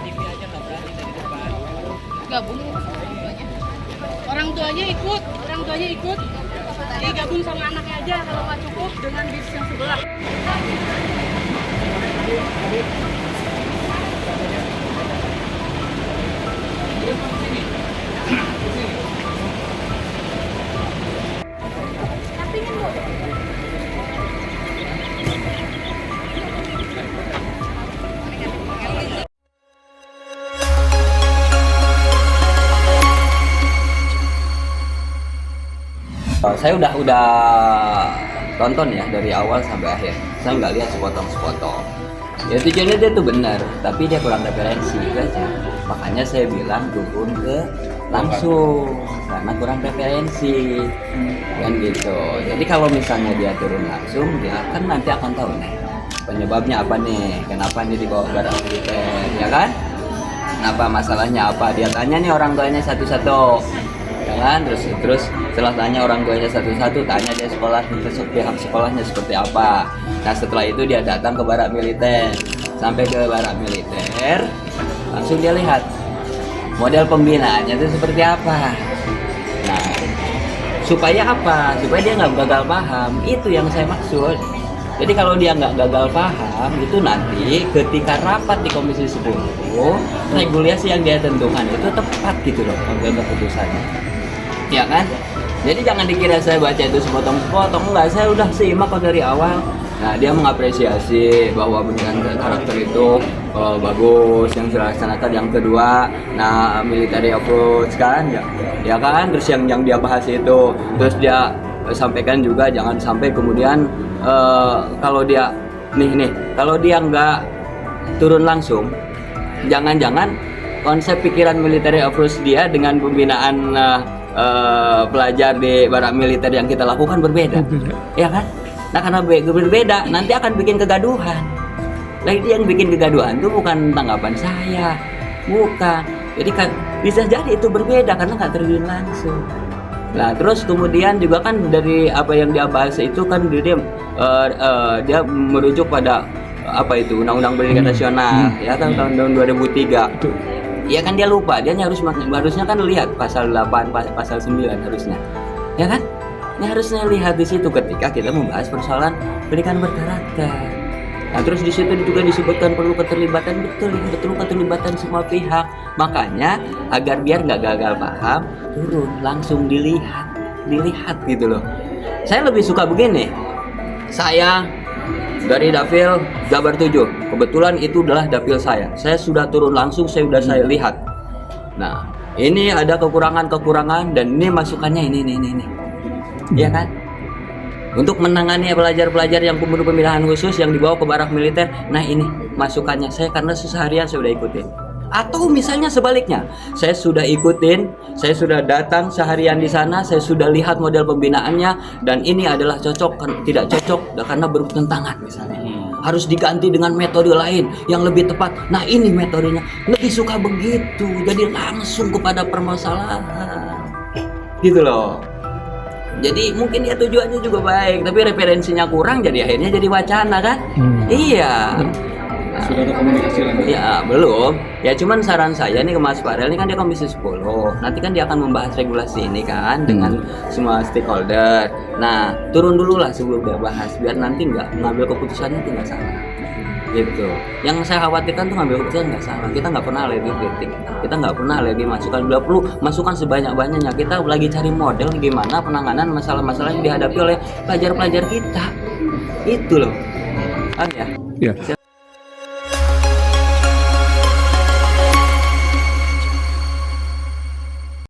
TV aja nggak berani dari depan. Gabung orang tuanya ikut, digabung sama anaknya aja kalau nggak cukup dengan bis yang sebelah. Saya udah tonton ya dari awal sampai akhir. Saya nggak lihat sepotong-sepotong. Ya tujuannya dia tuh benar, tapi dia kurang referensi itu aja. Makanya saya bilang turun ke langsung karena kurang referensi kan gitu. Jadi kalau misalnya dia turun langsung, dia kan nanti akan tahu nih penyebabnya apa nih, kenapa nih dibawa ke barak militer, ya kan? Kenapa masalahnya apa? Dia tanya nih orang tuanya satu-satu. Kan terus setelah tanya orang tuanya satu-satu, tanya dia sekolah pihak sekolahnya seperti apa. Nah setelah itu dia datang ke barak militer, sampai ke barak militer langsung dia lihat model pembinaannya itu seperti apa. Nah supaya apa? Supaya dia nggak gagal paham, itu yang saya maksud. Jadi kalau dia nggak gagal paham, itu nanti ketika rapat di Komisi 10 regulasi yang dia tentukan itu tepat gitu loh ambil keputusannya. Ya kan? Jadi jangan dikira saya baca itu sepotong-sepotong, enggak, saya udah simak kok dari awal. Nah dia mengapresiasi bahwa pendidikan karakter itu bagus yang dilaksanakan. Yang kedua, nah military approach kan, ya kan, terus yang dia bahas itu, terus dia sampaikan juga jangan sampai kemudian kalau dia kalau dia nggak turun langsung, jangan-jangan konsep pikiran military approach dia dengan pembinaan pelajar di barak militer yang kita lakukan berbeda, ya kan? Nah karena berbeda nanti akan bikin kegaduhan. Lagi yang bikin kegaduhan itu bukan tanggapan saya, bukan. Jadi kan bisa jadi itu berbeda karena nggak terjun langsung. Nah terus kemudian juga kan dari apa yang dia bahas itu kan dia merujuk pada apa itu Undang-Undang Pendidikan Nasional ya kan tahun 2003. Ya kan dia lupa, dia harusnya kan lihat pasal 8, pasal 9 harusnya. Ya kan? Ini harusnya lihat di situ ketika kita membahas persoalan pendidikan berkarakter. Nah, terus di situ juga disebutkan perlu keterlibatan, betul keterlibatan semua pihak. Makanya agar biar nggak gagal paham, turun langsung dilihat gitu loh. Saya lebih suka begini. Saya dari Dapil Jabar 7, kebetulan itu adalah dapil saya sudah turun langsung, saya lihat. Nah ini ada kekurangan dan ini masukannya ini ya kan, untuk menangani pelajar-pelajar yang pembunuh pemilihan khusus yang dibawa ke barak militer. Nah ini masukannya saya, karena seharian saya udah ikutin. Atau misalnya sebaliknya, saya sudah ikutin, saya sudah datang seharian di sana, saya sudah lihat model pembinaannya, dan ini adalah cocok, tidak cocok karena bertentangan misalnya. Harus diganti dengan metode lain yang lebih tepat. Nah ini metodenya, lebih suka begitu, jadi langsung kepada permasalahan, gitu loh. Jadi mungkin dia tujuannya juga baik, tapi referensinya kurang, jadi akhirnya jadi wacana kan? Iya. Sudah ada komunikasi lagi? Ya belum. Ya cuman saran saya nih ke Mas Farel, ini kan dia Komisi 10. Nanti kan dia akan membahas regulasi ini kan dengan semua stakeholder. Nah turun dulu lah sebelum dia bahas, biar nanti nggak ngambil keputusannya itu nggak salah. Gitu. Yang saya khawatirkan tuh ngambil keputusan nggak salah. Kita nggak pernah lagi kritik, kita nggak pernah lagi masukan. Bila perlu masukan sebanyak-banyaknya. Kita lagi cari model gimana penanganan masalah-masalah yang dihadapi oleh pelajar-pelajar kita. Itu loh. Kan ya? Iya.